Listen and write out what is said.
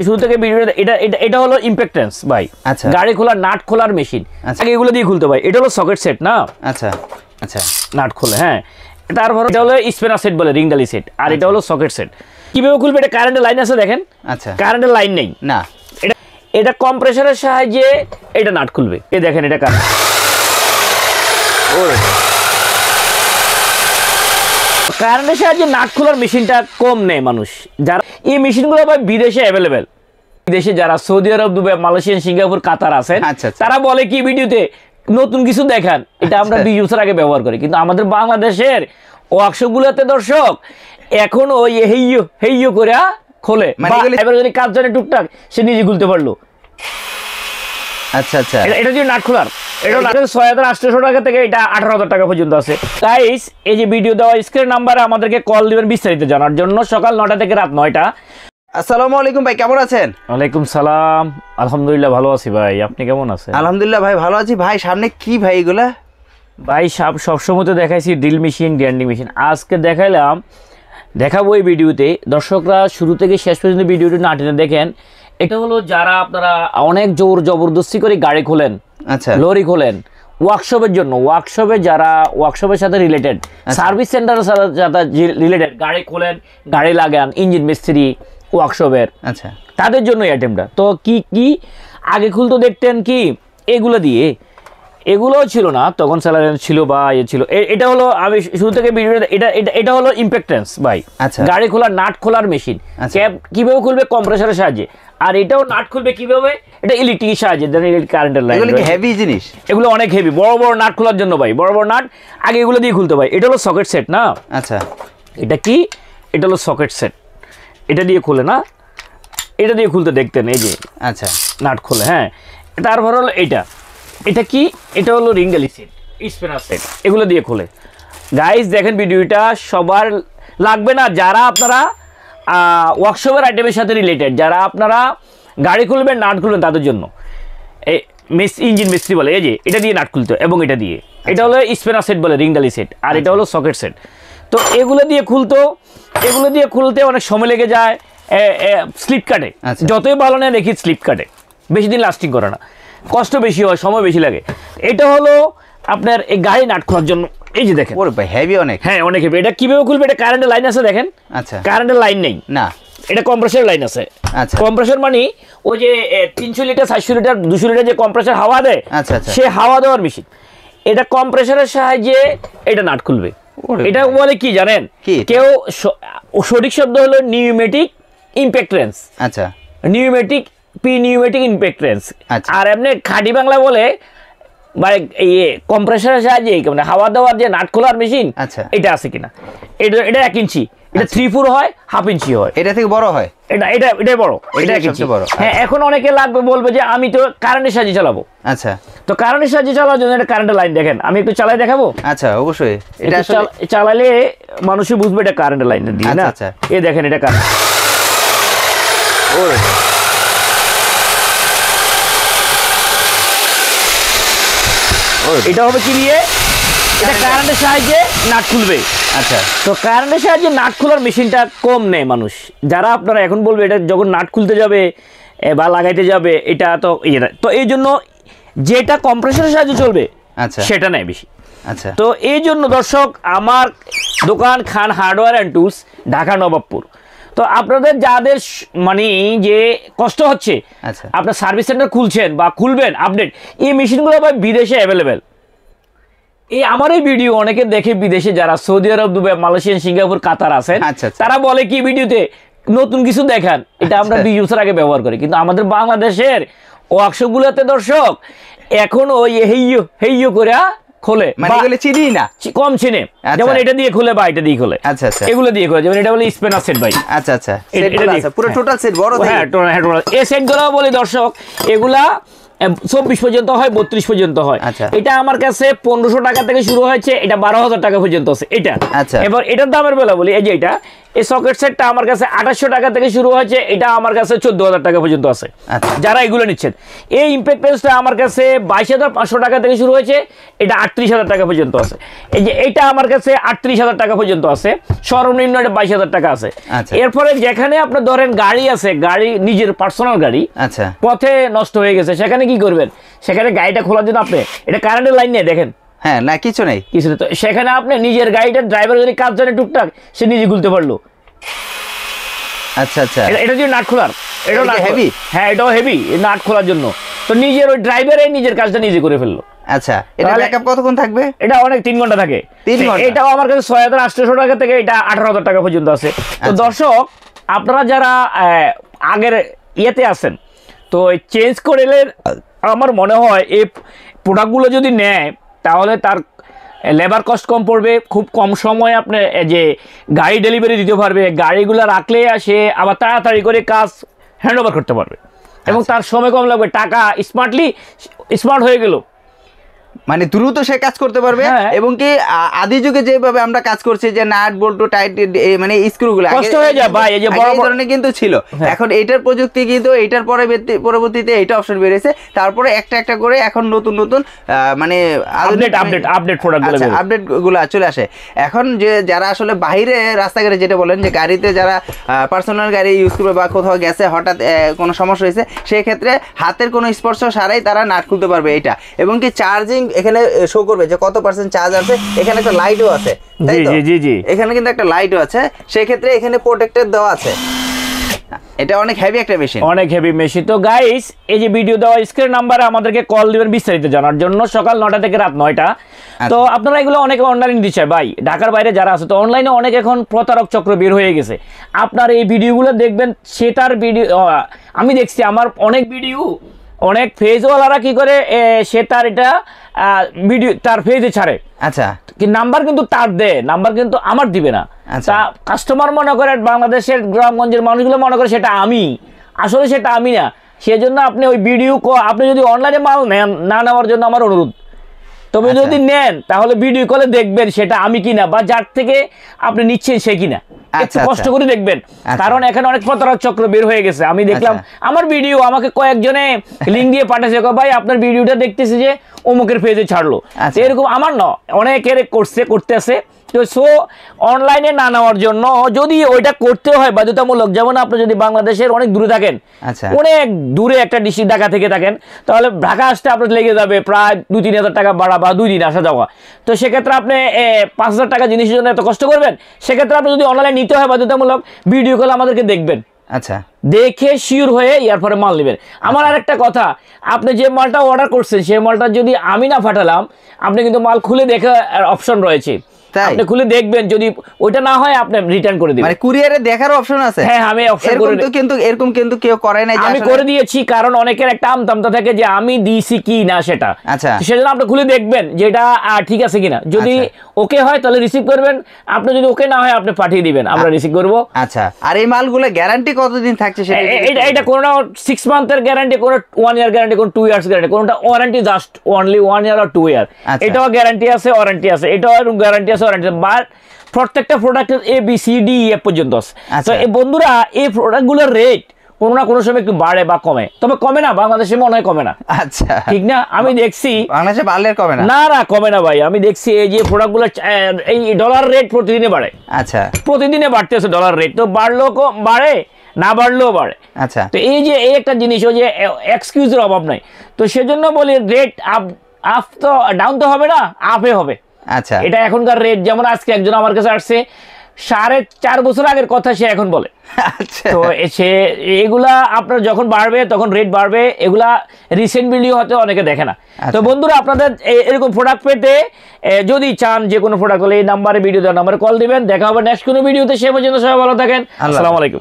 শুরু থেকে ভিডিওটা এটা হলো ইম্প্যাক্টেন্স ভাই। আচ্ছা, গাড়ি খোলার নাট খোলার মেশিন। আগে এগুলো দিয়ে খুলতে ভাই। এটা হলো সকেট সেট না। আচ্ছা আচ্ছা, নাট খোলে। হ্যাঁ, তারপর এটা হলো স্পিনার সেট বলে, রিংডালি সেট। আর এটা হলো সকেট সেট। কিভাবে খুলবে? এটা কারেন্টের লাইন আছে দেখেন। আচ্ছা, কারেন্টের লাইন নেই না, এটা কম্প্রেসারের সাহায্যে এটা নাট খুলবে। এই দেখেন এটা কারেন্ট। কারেন্টের সাহায্যে নাট খোলার মেশিনটা কম নেয় মানুষ। যারা এই মেশিনগুলো ভাই বিদেশে অ্যাভেলেবেল, বিদেশে যারা সৌদি আরব, দুবাই, মালয়েশিয়া, সিঙ্গাপুর, কাতার আছেন, তারা বলে কি ভিডিওতে নতুন কিছু দেখান। এটা আমরা 20 বছর আগে ব্যবহার করি, কিন্তু আমাদের বাংলাদেশের ওয়ার্কশপগুলোতে দর্শক এখন ওই হেইয়ো করে খোলে। এবার যদি কাজ জানে টুকটাক, সে নিজে খুলতে পারলো। আচ্ছা আচ্ছা, এটা যদি নাট খোলার, এটা 6,800 টাকা থেকে এটা 18,000 টাকা পর্যন্ত আছে। গাইস, এই যে ভিডিও দেওয়া স্ক্রিন নাম্বারে আমাদেরকে কল দিবেন বিস্তারিত জানার জন্য, সকাল 9টা থেকে রাত 9টা। আসসালামু আলাইকুম ভাই, কেমন আছেন? ওয়ালাইকুম সালাম, আলহামদুলিল্লাহ ভালো আছি ভাই, আপনি কেমন আছেন? আলহামদুলিল্লাহ ভাই ভালো আছি। ভাই সামনে কি ভাই এগুলা? ভাই সবসময় তো দেখাইছি ড্রিল মেশিন, গ্রাইন্ডিং মেশিন। আজকে দেখাবো এই ভিডিওতে। দর্শকরা শুরু থেকে শেষ পর্যন্ত ভিডিওটি না টেনে দেখেন। এটা হলো যারা আপনারা অনেক জোর জবরদস্তি করে গাড়ি খোলেন, আচ্ছা, লরি খোলেন ওয়ার্কশপের জন্য, যারা ওয়ার্কশপের সাথে রিলেটেড, সার্ভিস সেন্টারের সাথে রিলেটেড, গাড়ি খোলেন, গাড়ি লাগান, ইঞ্জিন মিস্ত্রি ওয়ার্কশপের, আচ্ছা, তাদের জন্য এই আইটেমটা। তো কি আগে খুলতো দেখতেন কি এগুলো দিয়ে, এগুলোও ছিল না তখন, স্যালারি ছিল বা ছিল। এটা হলো আমি শুরু থেকে ভিডিওটা এটা হলো ইম্প্যাক্টেন্স ভাই। আচ্ছা, গাড়ি খোলার নাট খোলার মেশিন। ক্যাব কিভাবে খুলবে? কম্প্রেসারের সাহায্যে। আর এটাও নাট খুলবে কিভাবে? এটা ইলেকট্রিকের সাহায্যে, কারেন্টের লাইন। এগুলো কি হেভি জিনিস? এগুলো অনেক হেভি, বড় বড় নাট খোলার জন্য ভাই, বড় বড় নাট। আগে এগুলো দিয়ে খুলতে ভাই। এটা হলো সকেট সেট না। আচ্ছা, এটা কি? এটা হলো সকেট সেট। এটা দিয়ে খুলে না, এটা দিয়ে খুলতে দেখতেন এই যে। আচ্ছা, নাট খোলে। হ্যাঁ, তারপর হলো এটা কি? এটা হলো রিংডালি সেট, স্পিনার সেট। এগুলো দিয়ে খোলে। গাইস দেখেন ভিডিওটা সবার লাগবে না, যারা আপনারা ওয়ার্কশপের আইটেমের সাথে রিলেটেড, যারা আপনারা গাড়ি খুলবেন, নাট খুলবেন, তাদের জন্য। এই ইঞ্জিন মিস্ত্রি বলে, এই যে এটা দিয়ে নাট খুলতে, এবং এটা দিয়ে। এটা হলো স্পিনার সেট বলে, রিংডালি সেট। আর এটা হলো সকেট সেট। তো এগুলো দিয়ে খুলতে অনেক সময় লেগে যায়, স্লিপ কাটে। যতই ভালো নেয় দেখি স্লিপ কাটে, বেশি দিন লাস্টিং করে না, কষ্ট বেশি হয়, সময় বেশি লাগে। এটা হলো আপনার এই গাড়ি নাট খোলার জন্য। এই যে দেখেন, ওরে ভাই হেভি অনেক। হ্যাঁ, অনেক হেভি। এটা কিভাবে খুলবে? এটা কারেন্টের লাইন আছে দেখেন। আচ্ছা, কারেন্টের লাইন নেই, না, এটা কম্প্রেসার লাইন আছে। আচ্ছা, কম্প্রেসার মানে ওই যে 300 লিটার, 400 লিটার, 200 লিটার যে কম্প্রেসার হাওয়া দেয়, আচ্ছা আচ্ছা, সে হাওয়া দেওয়ার মেশিন। এটা কম্প্রেসারের সাহায্যে এটা নাট খুলবে। এটা বলে কি জানেন? কেউ সঠিক শব্দ হলো নিউমেটিক ইম্প্যাক্টেন্স। আচ্ছা, নিউমেটিক ইম্প্যাক্টেন্স। আর এমনি খাঁটি বাংলা বলে মানে কম্প্রেসারের সাহায্যে মানে হাওয়া দেওয়ার যে নাট খোলার মেশিন, এটা আছে কিনা। এটা 1 ইঞ্চি, এটা 3/4 হয়, 1/2 ইঞ্চি হয়। এটা থেকে বড় হয়, এটাই বড়, এটা 1 ইঞ্চি বড়। হ্যাঁ, এখন অনেকে লাগবে, বলবে যে আমি তো কারেন্টের সাহায্যে চালাবো। আচ্ছা, তো কারেন্টের সাহায্যে চালানোর জন্য এটা কারেন্টের লাইন দেখেন, আমি একটু চালাই দেখাবো। আচ্ছা, অবশ্যই। এটা চালালে মানুষই বুঝবে এটা কারেন্টের লাইন দিয়ে না। এই দেখেন এটা কারেন্ট। এটা হবে কি দিয়ে? এটা কারেন্টের সাহায্যে নাট খুলবে। আচ্ছা, তো কারেন্টের সাহায্যে নাট খোলার মেশিনটা কম নেয় মানুষ। যারা আপনারা এখন বলবে এটা যখন নাট খুলতে যাবে বা লাগাইতে যাবে, এটা তো এই জন্য যেটা কম্প্রেসারের সাহায্যে চলবে, আচ্ছা, সেটা নেয় বেশি। আচ্ছা, তো এই জন্য দর্শক, আমার দোকান Khan hardware and tools, Dhaka Nawabpur. তো আপনাদের যাদের মানে যে কষ্ট হচ্ছে, আপনার সার্ভিস সেন্টার খুলছেন বা খুলবেন, আপডেট, এই মেশিনগুলো ভাই বিদেশে অ্যাভেলেবেল। আমার এই ভিডিও অনেকে দেখে বিদেশে, যারা সৌদি আরব, দুবাই, মালয়েশিয়া, সিঙ্গাপুর, কাতার আছেন, তারা বলে কি ভিডিওতে নতুন কিছু দেখান। এটা আমরা 20 বছর আগে ব্যবহার করি, কিন্তু আমাদের বাংলাদেশের ওয়ার্কশপগুলোতে দর্শক এখন ওই হেইয়ো করে খোলে, মানে এগুলো চিনি না, কম চিনে। যেমন এটা দিয়ে খুলে বা এটা দিয়ে খুলে। আচ্ছা আচ্ছা, এগুলো দিয়ে খুলে। যেমন এটা বলে স্পিনার সেট ভাই। আচ্ছা আচ্ছা, পুরো টোটাল সেট বড়। হ্যাঁ, এই সেটগুলো বলি দর্শক, এগুলা 24 পর্যন্ত হয়, 32 পর্যন্ত হয়। এটা আমার কাছে 1500 টাকা থেকে শুরু হয়েছে, এটা 12,000 টাকা পর্যন্ত আছে এটা। এবার এটার দামের বেলা বলি, এই যে এই সকেট সেটটা আমার কাছে 2800 টাকা থেকে শুরু হয়েছে, এটা আমার কাছে 14000 টাকা পর্যন্ত আছে। আচ্ছা। যারা এগুলো নিচ্ছেন, এই ইম্প্যাক্ট পেন্সটা আমার কাছে 22500 টাকা থেকে শুরু হয়েছে, এটা 38000 টাকা পর্যন্ত আছে। এই যে এটা আমার কাছে 38000 টাকা পর্যন্ত আছে, সর্বনিম্ন এটা 22000 টাকা আছে। আচ্ছা। এরপরে যেখানে আপনার ধরেন গাড়ি আছে, গাড়ি নিজের পার্সোনাল গাড়ি, আচ্ছা, পথে নষ্ট হয়ে গেছে, সেখানে কি করবেন? সেখানে গাড়িটা খোলার জন্য আপনি, এটা কারেন্টের লাইন নেই দেখেন, হ্যাঁ না কিছু নেই, কিছু নেই, তো সেখানে আপনি নিজের গাড়িটার ড্রাইভার যদি কাজ জানে টুকটাক, সে নিজে খুলতে পারলো। আচ্ছা আচ্ছা, এটা যদি নাট খোলার, এটাও এটা নাট heavy? হ্যাঁ এটাও হেভি, নাট খোলার জন্য। তো নিজের ওই ড্রাইভারে নিজের কাজটা নিজে করে ফেললো। আচ্ছা, এটা তাহলে- ব্যাকআপ কতক্ষণ থাকবে? এটা অনেক 3 ঘন্টা থাকে। 3 ঘন্টা? এটাও আমার কাছে 6800 টাকা থেকে এটা 18000 টাকা পর্যন্ত আছে। তো আচ্ছা। দর্শক, আপনারা যারা আগের ইয়েতে আছেন, তো চেঞ্জ করে এলে আমার মনে হয় এই প্রোডাক্টগুলো যদি নেয়, তাহলে তার লেবার কস্ট কম পড়বে, খুব কম সময়ে আপনি যে গাড়ি ডেলিভারি দিতে পারবে, গাড়িগুলো রাখলে সে আবার তাড়াতাড়ি করে কাজ হ্যান্ড ওভার করতে পারবে, এবং তার সময় কম লাগবে, টাকা স্মার্ট হয়ে গেল। মানে দ্রুত সে কাজ করতে পারবে। হ্যাঁ। এবং কি আদি যুগে যেভাবে আমরা কাজ করছি যে নাট বল্টু টাইট মানে স্ক্রুগুলো কষ্ট হয়ে যায় ভাই, এই যে বড় বড়- ধরনের কিন্তু ছিল। হ্যাঁ। এখন এইটার প্রযুক্তি কিন্তু এইটার পরবর্তীতে এইটা অপশন বেরিয়েছে, তারপরে একটা একটা করে এখন নতুন নতুন মানে আপডেট প্রোডাক্টগুলো বের হয়। আপডেট গুলো চলে আসে। এখন যে যারা আসলে বাইরে রাস্তাঘাটে যেটা বলেন যে গাড়িতে যারা পার্সোনাল গাড়ি ইউজ করবে বা কোথাও গেছে হঠাৎ কোনো সমস্যা হয়েছে, সেই ক্ষেত্রে হাতের কোনো স্পর্শ ছাড়াই তারা নাট খুলতে পারবে এইটা। এবং কি চার্জিং এখানে শো করবে যে কত পার্সেন্ট চার্জ আছে, এখানে একটা লাইটও আছে, তাই তো? জি, জি, জি। এখানে কিন্তু একটা লাইটও আছে, সেই ক্ষেত্রে এখানে প্রোটেক্টর দেওয়া আছে। এটা অনেক হেভি একটা মেশিন, অনেক হেভি মেশিন। তো গাইস, এই যে ভিডিও দেওয়া স্ক্রিন নাম্বারে আমাদেরকে কল দিবেন বিস্তারিত জানার জন্য, সকাল 9টা থেকে রাত 9টা। তো আপনারা এগুলো অনেকে অনলাইন দিতে চায় ভাই, ঢাকার বাইরে যারা আছে, তো অনলাইনে অনেক এখন প্রতারক চক্র বের হয়ে গেছে। আপনার এই ভিডিওগুলো দেখবেন, সেটার ভিডিও আমি দেখছি, আমার অনেক ভিডিও অনেক ফেজওয়ালারা কি করে, সে তার এটা ভিডিও তার ফেজে ছাড়ে, আচ্ছা, কি নাম্বার কিন্তু তার দেয়, নাম্বার কিন্তু আমার দিবে না। আচ্ছা। তা কাস্টমার মনে করে, বাংলাদেশের গ্রামগঞ্জের মানুষগুলো মনে করে সেটা আমি, আসলে সেটা আমি না। সেজন্য আপনি ওই ভিডিও আপনি যদি অনলাইনে মাল নেন, না নেওয়ার জন্য আমার অনুরোধ। তবে আচ্ছা। যদি নেন, তাহলে ভিডিও কলে দেখবেন সেটা আমি কিনা, বা যার থেকে আপনি নিচ্ছেন সে কিনা, একটু আচ্ছা, কষ্ট আচ্ছা। করে দেখবেন। আচ্ছা। কারণ এখানে অনেক প্রতারক চক্র বের হয়ে গেছে। আমি দেখলাম আমার ভিডিও আমাকে কয়েকজনে লিঙ্ক দিয়ে পাঠাচ্ছে, ভাই আপনার ভিডিওটা দেখতেছি যে অমুকের পেজে ছাড়লো। আচ্ছা। তো এরকম আমার না, অনেকের করতেছে। তো সো অনলাইনে না নেওয়ার জন্য, যদি ওইটা করতে হয় বাধ্যতামূলক, যেমন আপনি যদি বাংলাদেশের অনেক দূরে থাকেন, আচ্ছা। অনেক দূরে একটা ডিস্ট্রিক্ট ঢাকা থেকে থাকেন, তাহলে ঢাকা আসতে আপনার লেগে যাবে প্রায় 2-3 হাজার টাকা ভাড়া, বা 2 দিন আসা যাওয়া। তো সেক্ষেত্রে আপনি 5000 টাকা জিনিসের জন্য এত কষ্ট করবেন। সেক্ষেত্রে আপনি যদি অনলাইনে নিতে হয় বাধ্যতামূলক, ভিডিও কল আমাদেরকে দেখবেন, আচ্ছা, দেখে শিওর হয়ে এরপরে মাল নেবেন। আমার আরেকটা কথা, আপনি যে মালটা অর্ডার করছেন, সেই মালটা যদি আমি না পাঠালাম, আপনি কিন্তু মাল খুলে দেখে অপশন রয়েছে, তাই? আপনি খুলে দেখবেন, যদি ওইটা না হয় আপনি রিটার্ন করে দিবেন। মানে কুরিয়ারে দেখার অপশন আছে? হ্যাঁ, আমি অপশন এরকম করে তো এরকম কিন্তু কেউ করে নাই যে আমি আসলে- করে দিয়েছি, কারণ অনেকের একটা আমতামতা থাকে যে আমি দিয়েছি কি না সেটা। আচ্ছা। সেজন্য আপনি খুলে দেখবেন যে এটা ঠিক আছে কিনা। যদি ওকে হয় তাহলে রিসিভ করবেন, আপনি যদি ওকে না হয় আপনি পাঠিয়ে দিবেন, আমরা রিসিভ করব। আচ্ছা, আর এই মালগুলো গ্যারান্টি কতদিন থাকছে সেটা যদি এটা এটা কোনটা 6 মান্থের গ্যারান্টি, কোন 1 ইয়ার গ্যারান্টি, কোন 2 ইয়ার্স গ্যারান্টি, কোনটা ওয়ারেন্টি জাস্ট অনলি 1 ইয়ার আর 2 ইয়ার। আচ্ছা। এটাও গ্যারান্টি আছে, ওয়ারেন্টি আছে, এটাও গ্যারান্টি আছে, ওয়ারেন্টি আছে, বাট প্রত্যেকটা প্রোডাক্টের ABCDE পর্যন্ত আছে। আচ্ছা। তো এই বন্ধুরা, এই প্রোডাক্টগুলোর রেট কোনো না কোনো সময় একটু বাড়ে বা কমে, তবে কমে না, বাংলাদেশে মনে হয় কমে না, আচ্ছা, ঠিক না? আমি দেখছি বাংলাদেশে বাড়লে আর কমে না? না কমে না ভাই, আমি দেখছি এই যে প্রোডাক্টগুলো, এই ডলার রেট প্রতিদিনে বাড়ে, আচ্ছা, প্রতিদিনে বাড়তেছে ডলার রেট। তো বাড়লেও বাড়ে, না বাড়লেও বাড়ে। আচ্ছা, তো এই যে এই একটা জিনিস, ওই যে এক্সকিউজের অভাব নাই। তো সেজন্য বলি রেট আপ তো ডাউন তো হবে না, আপে হবে। আচ্ছা, এটা এখনকার রেট। যেমন আজকে একজন আমার কাছে আসছে, 4.5 বছর আগের কথা সে এখন বলে। আচ্ছা, তো সে এগুলা আপনার যখন বাড়বে তখন রেট বাড়বে, এগুলা রিসেন্ট ভিডিও হতে অনেকে দেখে না। তো বন্ধুরা, আপনাদের এরকম প্রোডাক্ট পেতে যদি চান, যে কোনো প্রোডাক্ট হলে এই নাম্বারে, ভিডিও দেওয়ার নাম্বারে কল দিবেন। দেখা হবে নেক্সট কোনো ভিডিওতে। সে পর্যন্ত সবাই ভালো থাকেন। আসসালামু আলাইকুম।